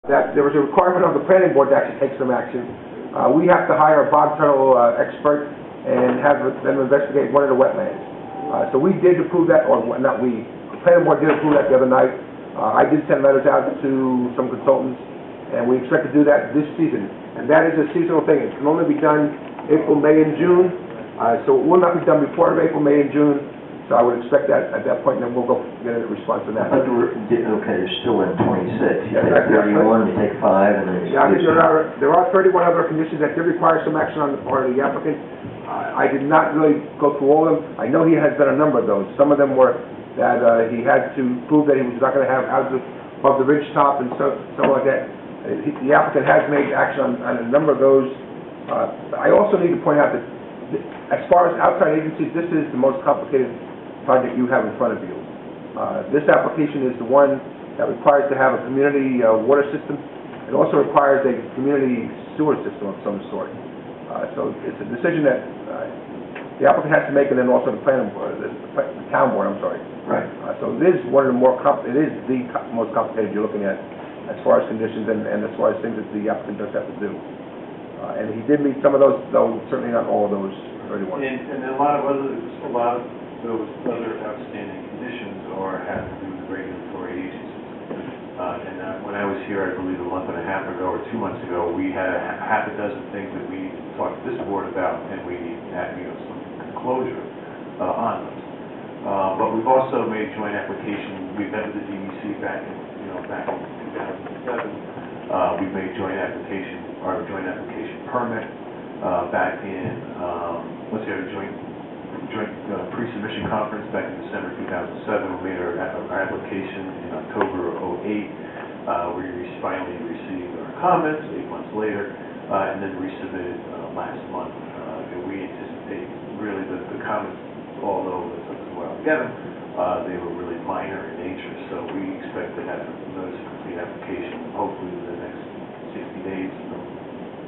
That there was a requirement of the planning board to actually take some action. We have to hire a bog tunnel expert and have them investigate one of the wetlands. So we did approve that, or not we, the planning board did approve that the other night. I did send letters out to some consultants, and we expect to do that this season. And that is a seasonal thing. It can only be done April, May, and June. So it will not be done before April, May, and June. So I would expect that at that point, and then we'll go get a response on that. But okay, there's still in 26. You Yeah, take 31, you take 5, and then... Yeah, I think there are 31 other conditions that did require some action on the part of the applicant. I did not really go through all of them. I know he has done a number of those. Some of them were that he had to prove that he was not going to have houses above the ridge top and something like that. The applicant has made action on a number of those. I also need to point out that as far as outside agencies, this is the most complicated project you have in front of you. This application is the one that requires to have a community water system. It also requires a community sewer system of some sort. So it's a decision that the applicant has to make, and then also the planning board, the town board. I'm sorry. Right. So it is one of the more it is the most complicated you're looking at as far as conditions and as far as things that the applicant does have to do. And he did meet some of those, though certainly not all of those 31. And a lot of those other outstanding conditions have to do with regulatory agencies. When I was here, I believe a month and a half ago or 2 months ago, we had half a dozen things that we talked to this board about, and we had some closure on them. But we've also made joint application. We've met with the DEC back in 2007. We've made joint application permit back in joint pre-submission conference back in December 2007. We made our application in October of 2008. We finally received our comments 8 months later, and then resubmitted last month. And we anticipate really the comments, although it took us a while to get them, they were really minor in nature. So we expect to have notice of complete application hopefully within the next 60 days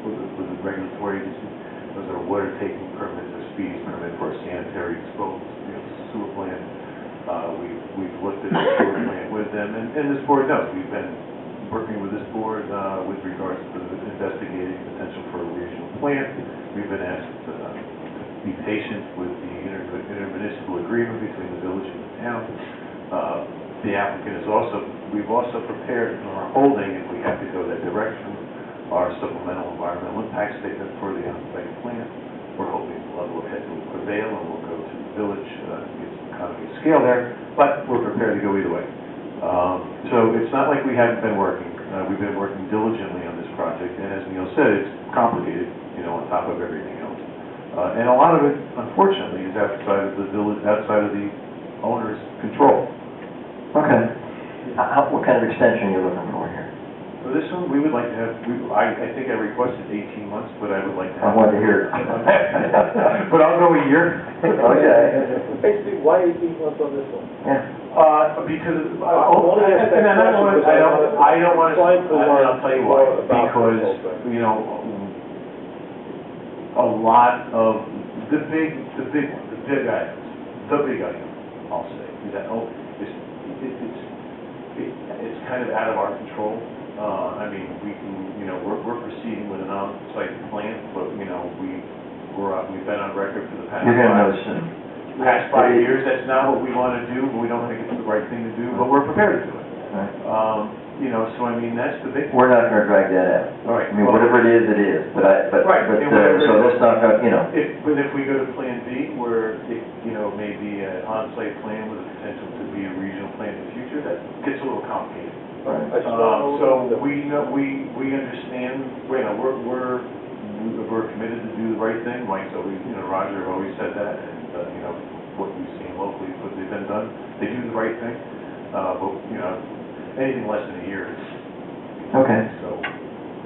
with the regulatory agency. Those are water taking permits, or speeds permit for a sanitary disposal sewer plant. We've looked at the sewer plant with them, and this board knows we've been working with this board with regards to investigating potential for a regional plant. We've been asked to be patient with the intermunicipal agreement between the village and the town. The applicant is we've also prepared in our holding, if we have to go that direction, our supplemental environmental impact statement for the on-site plant. We're hoping the level of head will prevail, and we'll go to the village to get some economy of scale there, but we're prepared to go either way. So it's not like we haven't been working. We've been working diligently on this project, and as Neil said, it's complicated, on top of everything else. And a lot of it, unfortunately, is outside of the village, outside of the owner's control. Okay. What kind of extension are you looking for here? For this one, we would like to have, I think I requested 18 months, but I would like to have... I wanted to hear it. But I'll go a year. Okay. Basically, why 18 months on this one? Yeah. Because, I don't want to, I'll tell you why. Because, a lot of the big item, I'll say, is that, it's kind of out of our control. I mean, we can, we're proceeding with an on-site plant, but we've been on record for the past 5 years. That's not what we want to do, but we don't think it's the right thing to do, but we're prepared to do it. Right. So I mean, that's the big. We're not going to drag that out. All right. I mean, whatever it is, it is. But so let's not go. But if we go to Plan B, where it may be an on-site plan with the potential to be a regional plan in the future, that gets a little complicated. Right. So we understand. We're committed to do the right thing. Mike's always, Roger always said that, and what we've seen locally, what they've been done, they do the right thing. But anything less than a year is okay. So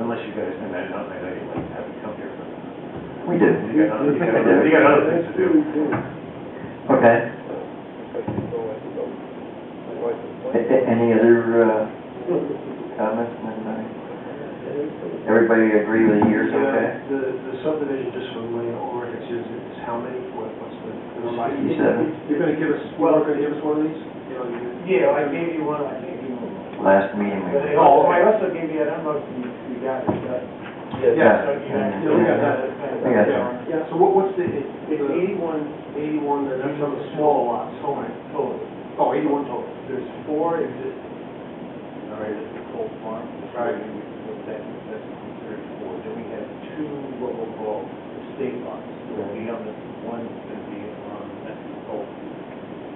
unless you guys, I know you'd like to have you come here, but we do. You got other things to do. Okay. Any other comments from anybody? Everybody agree with the years? Okay. The subdivision, just from the ordinance, is how many? What's the 67. You're going to give us. Well, going to give us one of these. Yeah, I gave you one. I gave you last meeting. Oh, I also gave you, I don't know if you got it, Yeah. Yeah, so what's the, it's 81, that's some of the smaller lots, total. Oh, 81 total. There's 4 existing. All right, that's the coal farm. Right. That's 34. Then we have 2 what we'll call estate lots. There'll be on the one going to be around that's the coal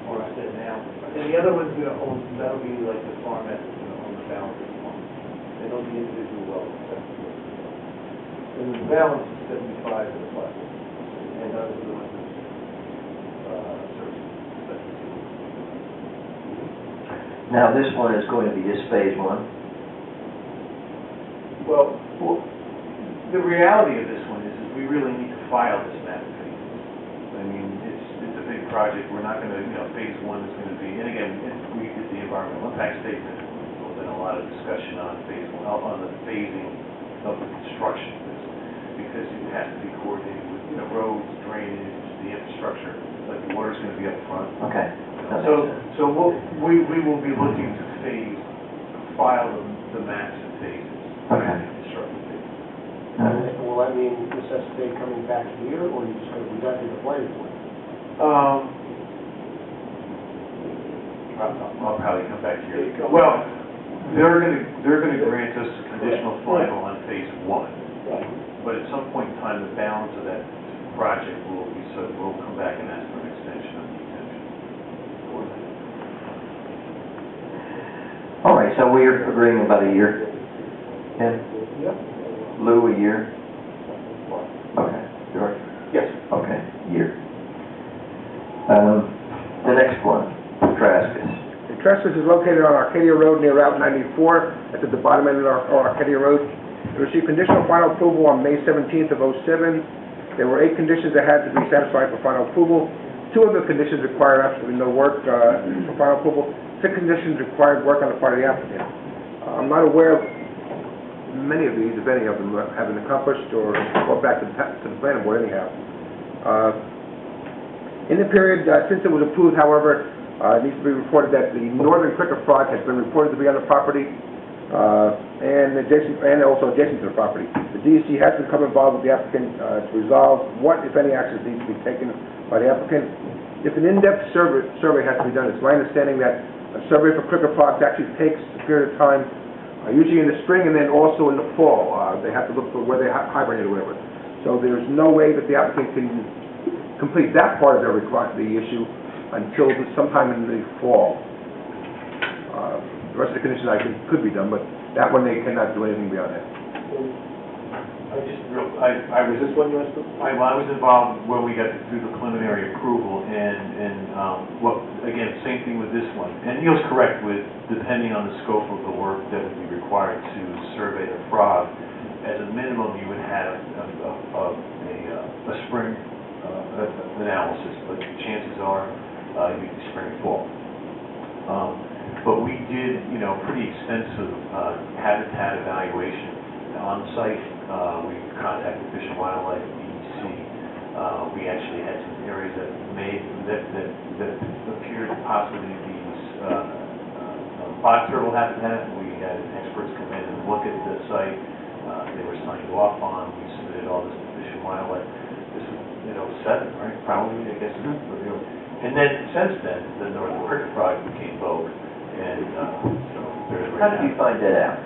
farmstead now. And the other one's going to own, that'll be like the farm that's going to own the balance of the farm. And they'll be individual wells. And the balance is 75 of the lot. And those are the ones that Now, this one is going to be just phase 1. Well, the reality of this one is we really need to file this map in phases. I mean, it's a big project, we're not gonna, phase 1 is gonna be, and again, if we did the environmental impact statement, there's been a lot of discussion on phase 1, on the phasing of the construction of this, because it has to be coordinated with, roads, drainage, the infrastructure, like the water's gonna be up front. Okay. So we will be looking to file the maps in phases. Okay. Construction phases. Will that mean necessitate coming back here, or you just going to be done in the planning board? I'll probably come back here. Well, they're gonna grant us a conditional final on phase 1. Right. But at some point in time, the balance of that project will be, so we'll come back and ask for an extension of the exemption. All right, so we're agreeing about a year. Ken? Yep. Lou, a year? Okay. George? Yes. Okay, year. The next one, Traskis. The Trespass is located on Arcadia Road near Route 94, at the bottom end of our Arcadia Road. It received conditional final approval on May 17th of '07. There were 8 conditions that had to be satisfied for final approval. 2 of the conditions required absolutely no work for final approval. 6 conditions required work on the part of the applicant. I'm not aware of many of these, if any of them, have been accomplished or brought back to the planning board anyhow. In the period since it was approved, however, it needs to be reported that the northern cricket frog has been reported to be on the property and also adjacent to the property. The DEC has become involved with the applicant to resolve what, if any, actions need to be taken by the applicant. If an in-depth survey has to be done, it's my understanding that a survey for cricket frogs actually takes a period of time, usually in the spring and then also in the fall. They have to look for where they hibernate or whatever. So there's no way that the applicant can complete that part of the issue until sometime in the fall. The rest of the conditions I think could be done, but that one they cannot do anything beyond that. I was Is this one you want to? I was involved when we got through the preliminary approval, and again, same thing with this one. And Neil's correct with, depending on the scope of the work that would be required to survey the frog, as a minimum, you would have a spring analysis, but chances are you'd be spring and fall. But we did, pretty extensive habitat evaluation on site. We contacted Fish and Wildlife, DEC. We actually had some areas that appeared to possibly be box turtle habitat. We had experts come in and look at the site. They were signed off on. We submitted all this to Fish and Wildlife. This was, 7, right? Probably, I guess. And then since then, the northern cricket frog became vogue. And so there's How did you find that out?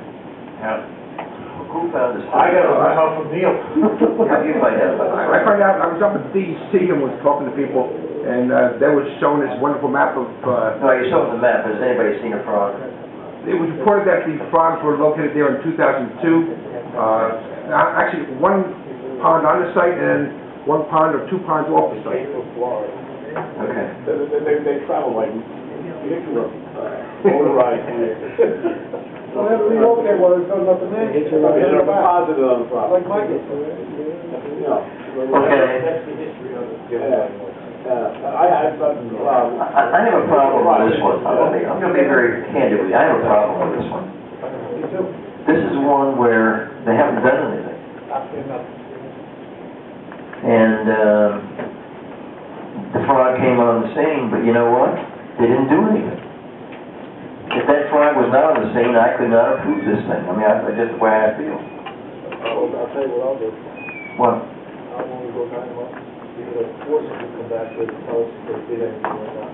Who found this? I got a help from Neil. How did you find out about I found out, I was up at DEC and was talking to people, and they were showing this wonderful map of... No, you saw the map. Has anybody seen a frog? It was reported that the frogs were located there in 2002. Actually, one pond on the site and one pond or 2 ponds off the site. Okay. They travel like motorized. Well, they have to leave over there while there's nothing there. They're deposited on the property. Like Michael. Okay. That's the history of it. I have I have a problem with this one. I'm going to be very candid with you. I have a problem with this one. Me too. This is one where they haven't done anything. And the frog came on the scene, but you know what? They didn't do anything. If that frog was not on the saying I could not approve this thing. I mean, that's just the way I feel. I'll tell you what I'll do. Well, I'll only go 9 months, you're gonna force them to come back here and tell us if they did anything or not.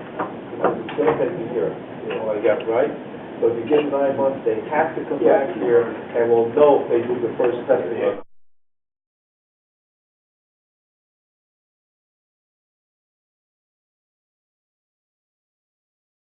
Because it's gonna take a year, I got, right? So if you give 9 months, they have to come back here, and we'll know if they do the first testing.